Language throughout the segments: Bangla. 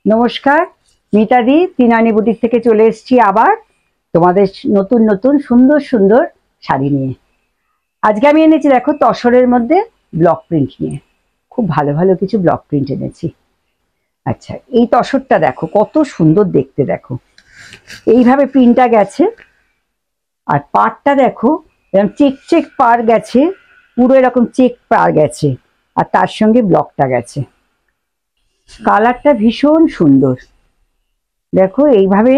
নমস্কার, মিতাদি তিনানি বুটিক থেকে চলে এসেছি আবার তোমাদের নতুন নতুন সুন্দর সুন্দর শাড়ি নিয়ে। আজকে আমি এনেছি দেখো তসরের মধ্যে ব্লক প্রিন্ট নিয়ে, খুব ভালো ভালো কিছু ব্লক প্রিন্ট এনেছি। আচ্ছা, এই তসরটা দেখো কত সুন্দর দেখতে, দেখো এইভাবে প্রিন্টটা গেছে, আর পাড়টা দেখো এরকম চেক চেক পাড় গেছে, পুরো এরকম চেক পাড় গেছে, আর তার সঙ্গে ব্লকটা গেছে। কালারটা ভীষণ সুন্দর, দেখো এইভাবে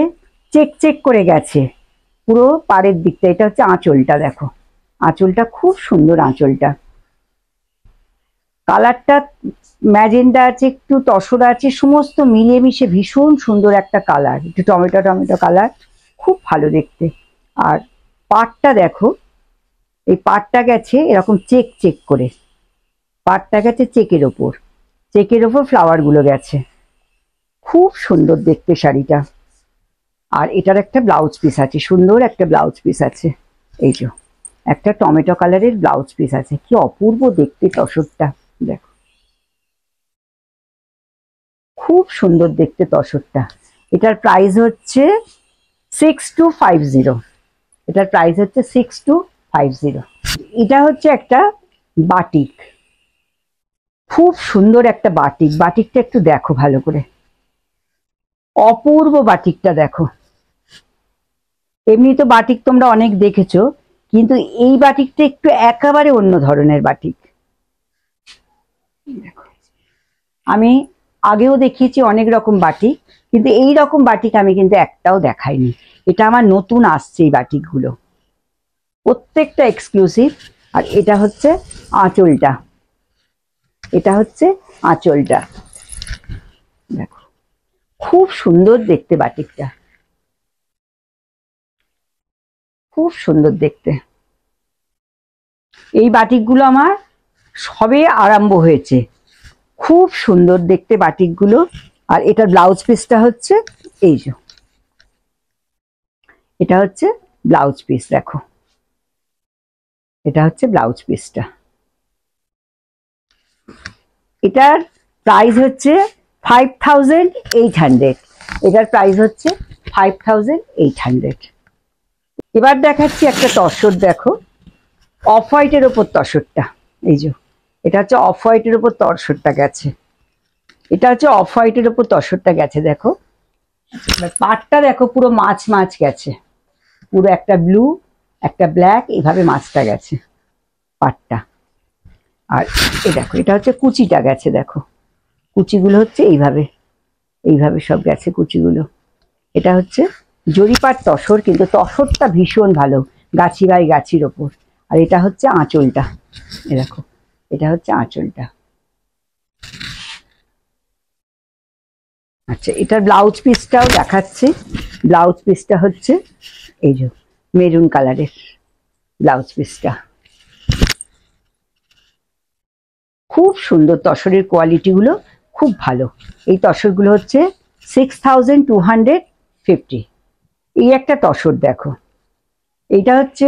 চেক চেক করে গেছে পুরো পাড়ের দিকটা। এটা হচ্ছে আঁচলটা, দেখো আঁচলটা খুব সুন্দর, আঁচলটা কালারটা ম্যাজেন্ডা আছে, একটু তসর আছে, সমস্ত মিলেমিশে ভীষণ সুন্দর একটা কালার, একটু টমেটো টমেটো কালার, খুব ভালো দেখতে। আর পাড়টা দেখো, এই পাড়টা গেছে এরকম চেক চেক করে, পাড়টা গেছে চেকের ওপর, চেকের ওপর ফ্লাওয়ার গুলো গেছে, খুব সুন্দর দেখতে শাড়িটা। আর এটার একটা ব্লাউজ পিস আছে, সুন্দর একটা ব্লাউজ পিস আছে, এই যে একটা টমেটো কালারের ব্লাউজ পিস আছে, কি অপূর্ব দেখতে তসরটা, দেখো খুব সুন্দর দেখতে তসরটা। এটার প্রাইস হচ্ছে 6250, এটার প্রাইস হচ্ছে 6250। এটা হচ্ছে একটা বাটিক, খুব সুন্দর একটা বাটিক, বাটিকটা একটু দেখো ভালো করে, অপূর্ব বাটিকটা দেখো। এমনি তো বাটিক তোমরা অনেক দেখেছো, কিন্তু এই বাটিকটা একটু একেবারে অন্য ধরনের বাটিক। দেখো, আমি আগেও দেখিয়েছি অনেক রকম বাটিক, কিন্তু এই রকম বাটিক আমি কিন্তু একটাও দেখাইনি। এটা আমার নতুন আসছে এই বাটিকগুলো, প্রত্যেকটা এক্সক্লুসিভ। আর এটা হচ্ছে আঁচলটা, এটা হচ্ছে আঁচলটা, দেখো খুব সুন্দর দেখতে বাটিকটা, খুব সুন্দর দেখতে। এই বাটিকগুলো আমার সবে আরম্ভ হয়েছে, খুব সুন্দর দেখতে বাটিকগুলো। আর এটার ব্লাউজ পিসটা হচ্ছে এই যে, এটা হচ্ছে ব্লাউজ পিস, দেখো এটা হচ্ছে ব্লাউজ পিসটা। এটার প্রাইস হচ্ছে 5800, এটার প্রাইস হচ্ছে 5800। এবার দেখাচ্ছি একটা তসর, দেখো অফ হোয়াইটের ওপর তসরটা, এই যে এটা হচ্ছে অফ হোয়াইটের ওপর তসরটা গেছে, এটা হচ্ছে অফ হোয়াইটের ওপর তসরটা গেছে, দেখো পাটটা দেখো পুরো মাছ মাছ গেছে, পুরো একটা ব্লু একটা ব্ল্যাক এইভাবে মাছটা গেছে পাটটা। আর এই দেখো এটা হচ্ছে কুচিটা গেছে, দেখো কুচিগুলো হচ্ছে এইভাবে এইভাবে সব গেছে কুচিগুলো। এটা হচ্ছে জরিপাট তসর, কিন্তু তসরটা ভীষণ ভালো, গাছি বাই গাছির ওপর। আর এটা হচ্ছে আঁচলটা, এ দেখো এটা হচ্ছে আঁচলটা। আচ্ছা, এটার ব্লাউজ পিসটাও দেখাচ্ছি, ব্লাউজ পিসটা হচ্ছে এই যে মেরুন কালারের ব্লাউজ পিসটা, খুব সুন্দর, তসরের কোয়ালিটি গুলো খুব ভালো। এই তসরগুলো হচ্ছে 6250। এই একটা তসর দেখো, এইটা হচ্ছে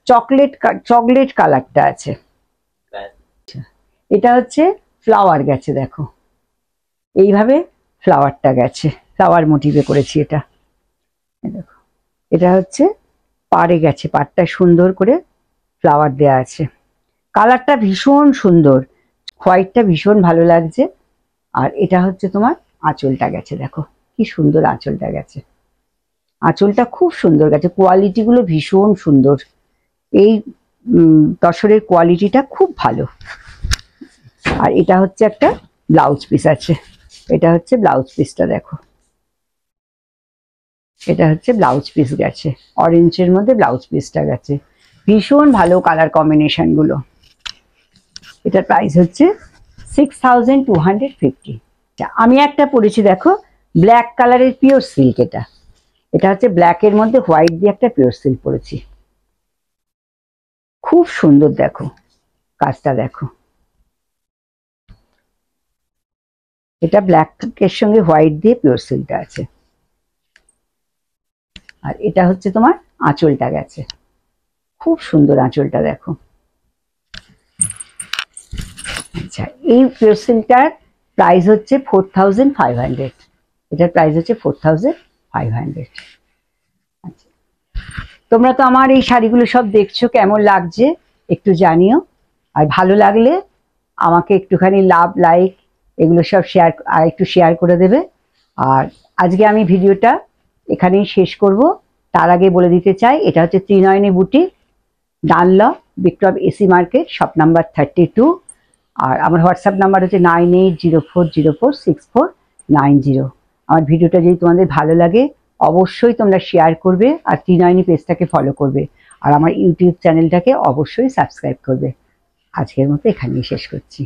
চকলেট চকলেট কালারটা আছে, এটা হচ্ছে ফ্লাওয়ার গেছে, দেখো এইভাবে ফ্লাওয়ারটা গেছে, ফ্লাওয়ার মোটিভে করেছি এটা, দেখো এটা হচ্ছে পাড়ে গেছে, পাড়টা সুন্দর করে ফ্লাওয়ার দেওয়া আছে, কালারটা ভীষণ সুন্দর, হোয়াইটটা ভীষণ ভালো লাগছে। আর এটা হচ্ছে তোমার আঁচলটা গেছে, দেখো কি সুন্দর আঁচলটা গেছে, আঁচলটা খুব সুন্দর গেছে, কোয়ালিটি গুলো ভীষণ সুন্দর। এই তসরের কোয়ালিটিটা খুব ভালো। আর এটা হচ্ছে একটা ব্লাউজ পিস আছে, এটা হচ্ছে ব্লাউজ পিসটা, দেখো এটা হচ্ছে ব্লাউজ পিস গেছে, অরেঞ্জের মধ্যে ব্লাউজ পিসটা গেছে, ভীষণ ভালো কালার কম্বিনেশন গুলো। এটার প্রাইস হচ্ছে 6250। আমি একটা পরেছি দেখো ব্ল্যাক কালারের পিওর সিল্ক, এটা এটা হচ্ছে ব্ল্যাকের মধ্যে হোয়াইট দিয়ে একটা পিওর সিল্ক পরেছি, খুব সুন্দর, দেখো কাজটা দেখো, এটা ব্ল্যাকের সঙ্গে হোয়াইট দিয়ে পিওর সিল্কটা আছে। আর এটা হচ্ছে তোমার আঁচলটা গেছে, খুব সুন্দর আঁচলটা দেখো। আচ্ছা, এই পিওর সিল্কটার প্রাইস হচ্ছে 4500। এটার প্রাইস হচ্ছে 4500। আচ্ছা, তোমরা তো আমার এই শাড়িগুলো সব দেখছো, কেমন লাগছে একটু জানিও। আর ভালো লাগলে আমাকে একটুখানি লাভ, লাইক এগুলো সব একটু শেয়ার করে দেবে। আর আজকে আমি ভিডিওটা এখানেই শেষ করব। তার আগে বলে দিতে চাই, এটা হচ্ছে Trinayani boutique, Dunlop, Bikram AC market, shop number 32। আর আমার হোয়াটসঅ্যাপ নাম্বার হচ্ছে 9804046490। আমার ভিডিওটা যদি তোমাদের ভালো লাগে অবশ্যই তোমরা শেয়ার করবে, আর ত্রিনয়নী পেজটাকে ফলো করবে, আর আমার ইউটিউব চ্যানেলটাকে অবশ্যই সাবস্ক্রাইব করবে। আজকের মতো এখানেই শেষ করছি।